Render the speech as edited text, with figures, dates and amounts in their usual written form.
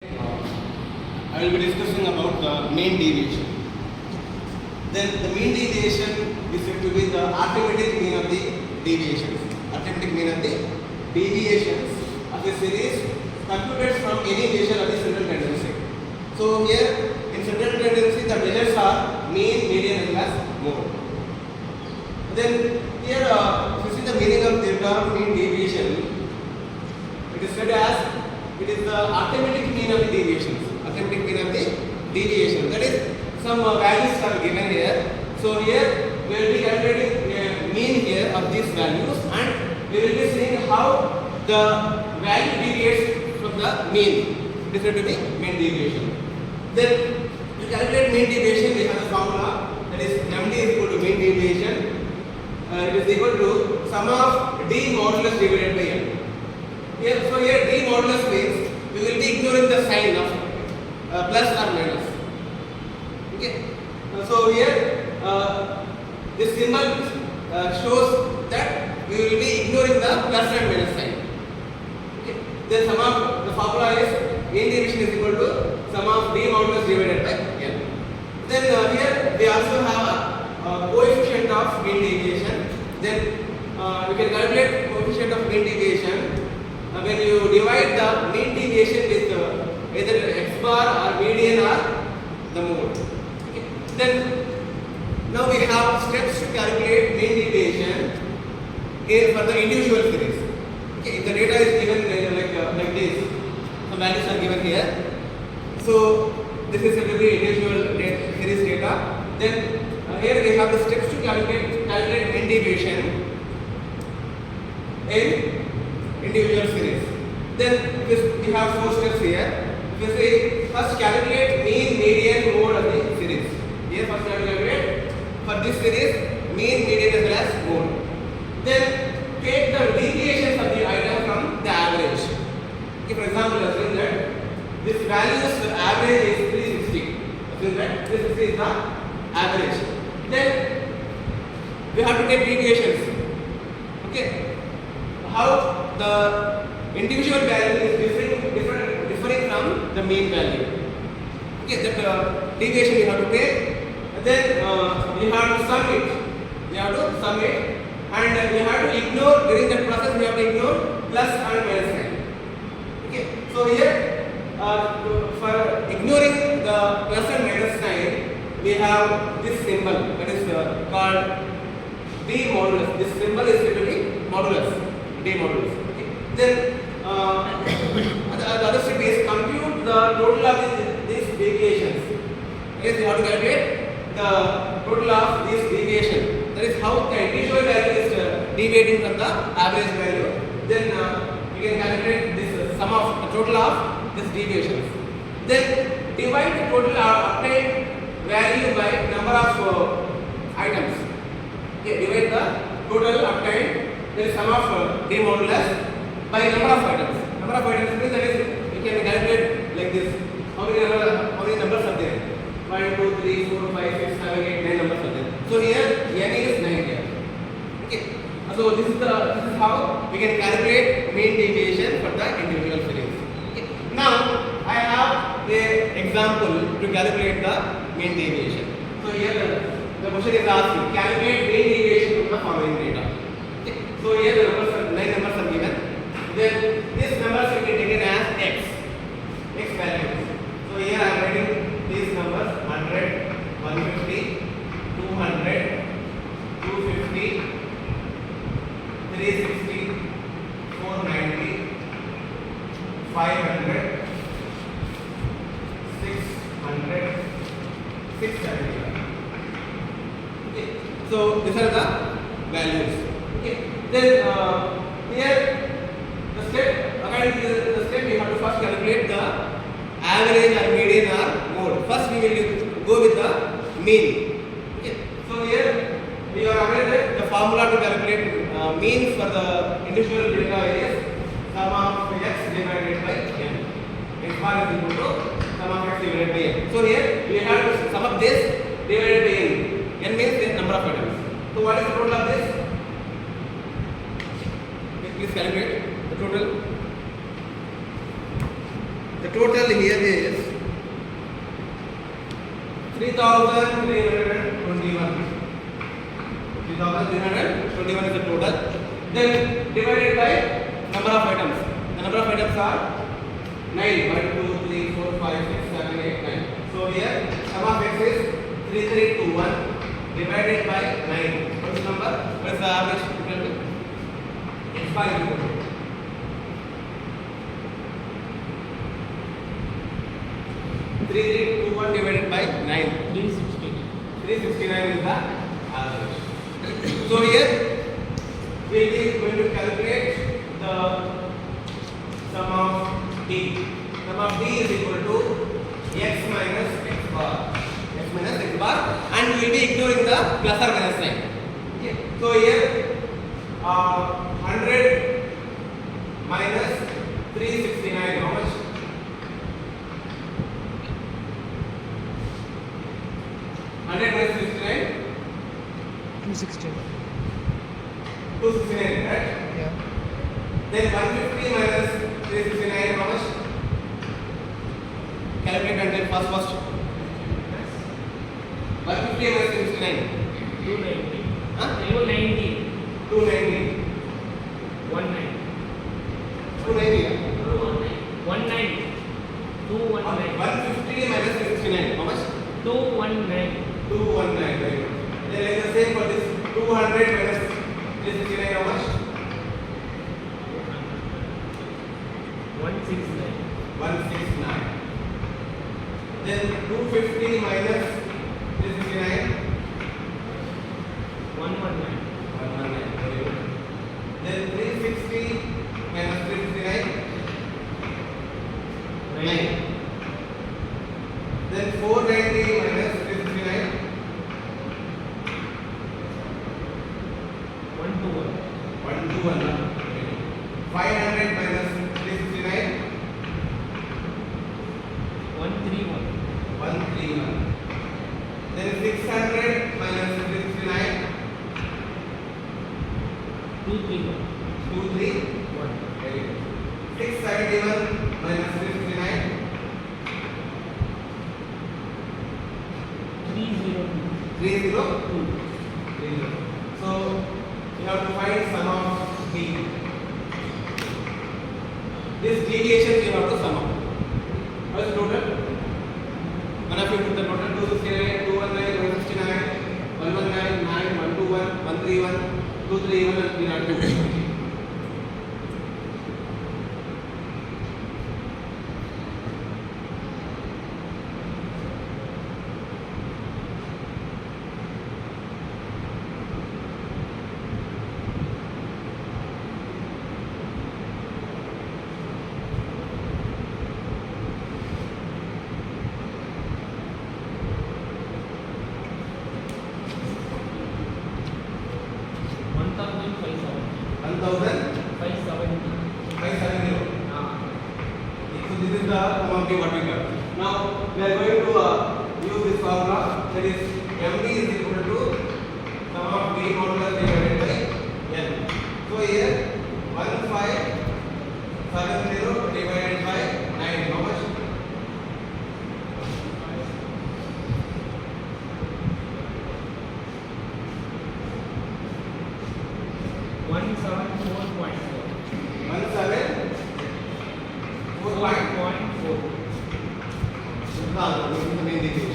I will be discussing about the mean deviation. Then the mean deviation is said to be the arithmetic mean of the deviations. Arithmetic mean of the deviations of a series computed from any measure of the central tendency. So here in central tendency the measures are mean, median as well as mode. Then here if you see the meaning of the term mean deviation, it is said as it is the arithmetic mean of the deviations. Arithmetic mean of the deviation. That is, some values are given here. So here we will be calculating mean here of these values, and we will be seeing how the value deviates from the mean. It is said to be mean deviation. Then to calculate mean deviation, we have a formula, that is MD is equal to mean deviation. It is equal to sum of D modulus divided by M. So here D modulus means we will be ignoring the sign of plus or minus. Okay. So here this symbol shows that we will be ignoring the plus and minus sign. Okay. Then sum of the formula is mean deviation is equal to sum of D modulus divided by N. Then here we also have a coefficient of mean deviation. Then we can calculate coefficient of mean deviation when you divide the mean deviation with either x bar or median or the mode. Okay. Then now we have steps to calculate mean deviation here for the individual series. Okay. If the data is given like this, some values are given here. So this is a very individual series data. Then here we have the steps to calculate mean deviation in individual series. Then we have 4 steps here. We say first calculate mean, median, mode of the series. Here first calculate for this series mean, median as well as mode. Then take the deviations of the item from the average. Okay, for example, assume that this value's average is 360. Assume that 360 is the average. Then we have to take deviations. Okay, how the individual value is differing from the mean value. Okay, that deviation we have to take. Then we have to sum it. And we have to ignore, during that process we have to ignore plus and minus sign. Okay, so here for ignoring the plus and minus sign, we have this symbol that is called D modulus. This symbol is literally modulus, D modulus. Okay. Then the other step is compute the total of these deviations. Yes, we have to calculate the total of these deviation. That is how the individual value is deviating from the average value. Then we can calculate this sum of the total of these deviations. Then divide the total obtained value by number of items. Okay, divide the total obtained, that is sum of D modulus by number of items. Number of items means that is you can calculate like this. How many numbers are there? 1, 2, 3, 4, 5, 6, 7, 8, 9 numbers are there. So here n is 9 here. Okay. So this is how we can calculate mean deviation for the individual series. Okay. Now I have an example to calculate the mean deviation. So here the question is asking calculate mean deviation from the following data. Okay. So here the numbers are 9 numbers are given. Then these numbers will be taken as x values. So here I am writing these numbers 100, 150, 200, 250, 360, 490, 500, 600, 670. Okay. So these are the values. Okay. Then here the step, according to the step, we have to first calculate the average or median or mode. First we will go with the mean. Okay. So here we are aware that the formula to calculate mean for the individual data is sum of x divided by n. X bar is equal to sum of x divided by n. So here we have to sum of this divided by n. N means the number of items. So what is the total of this? Okay, please calculate the total. The total here is 3,321. 3,321 is the total. Then divided by number of items. The number of items are 9. 1, 2, 3, 4, 5, 6, 7, 8, 9. So here sum of x is 3321 divided by 9. What is the number? What is the average? It's 5. 3321 divided by 9. 369. 369 is the average. So here we are going to calculate the sum of d. Sum of d is equal to x minus x bar. X minus x bar, and we will be ignoring the plus or minus sign. Okay. So here 100 minus 369, how much? 100 minus 369? 216. 269, right? Yeah. Then 150 minus 369, how much? Calculate and then first. 150 minus 369. 290. Huh? 290. 290. 19. 290. 19. 219. 150 minus 369, how much? 219. 219, very good. Then like the same for this 200 minus 369, how much? 169. 169. Then 250 minus 369, 119. 119, very good. Then 360 minus 369, 9. Then 490 minus 369, 121. 121. 500 minus 369, 131. 131. Then 600 minus 369, 231. 231. 1. Very good. 671 minus 369, 302. 302. 30. So you have to find sum of d. This deviations you have to sum up. What is the total? One of you put the total 269, 219, 169, 119, 9, 121, 131, 231 and 302. So this is the sum of what we got. Now we are going to use this formula, that is md is equal to sum of b modulus divided by n. So here 1570 divided by 9, how much? 174.4. 174.4. This is the main deviation.